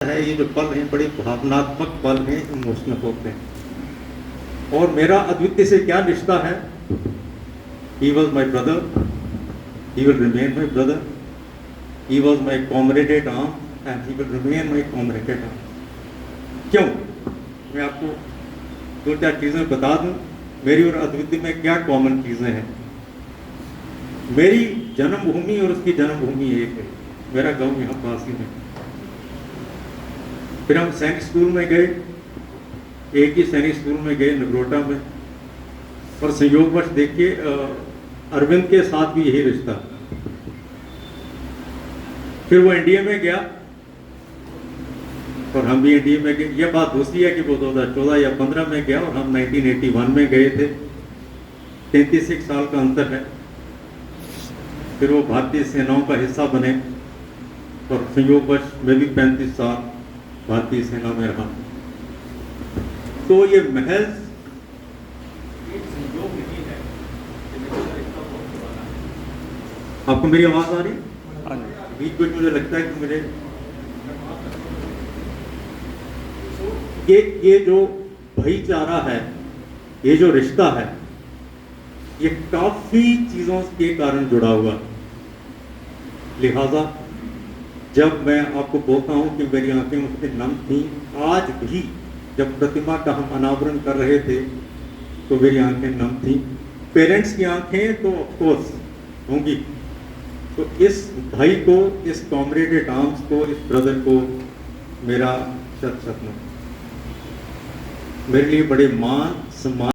है। ये जो पल हैं बड़े भावनात्मक पल हैं, इमोशनल होते हैं। और मेरा अद्वितीय से क्या रिश्ता है? He was my brother, he will remain my brother, he was my comrade at arms and he will remain my comrade at arms. क्यों? मैं आपको दो चार चीज़ें बता दूं। मेरी और अद्वितीय में क्या कॉमन चीज़ें हैं। मेरी जन्मभूमि और उसकी जन्मभूमि एक है। मेरा गांव यहाँ पास ही में। फिर हम सैनिक स्कूल में गए, एक ही सैनिक स्कूल में गए नगरोटा में, और संयोगवश देखिए अरविंद के साथ भी यही रिश्ता। फिर वो एनडीए में गया और हम भी एनडीए में गए। यह बात दूसरी है कि वो 2014 या 15 में गया और हम 1981 में गए थे। 33 साल का अंतर है। फिर वो भारतीय सेनाओं का हिस्सा बने और संयोगवश मैं भी 35 साल भारतीय सेना में रहा। तो ये महज एक संयोग नहीं है। आपको मेरी आवाज आ रही? बीच बीच मुझे लगता है कि मुझे ये जो भाईचारा है, ये जो रिश्ता है, ये काफी चीजों के कारण जुड़ा हुआ। लिहाजा जब मैं आपको बोलता हूं कि मेरी आंखें मुझसे नम थी, आज भी जब प्रतिमा का हम अनावरण कर रहे थे तो मेरी आंखें नम थी। पेरेंट्स की आंखें तो ऑफकोर्स होंगी। तो इस भाई को, इस कॉमरेड एट आर्म्स को, इस ब्रदर को मेरा शत नमन। मेरे लिए बड़े मान सम्मान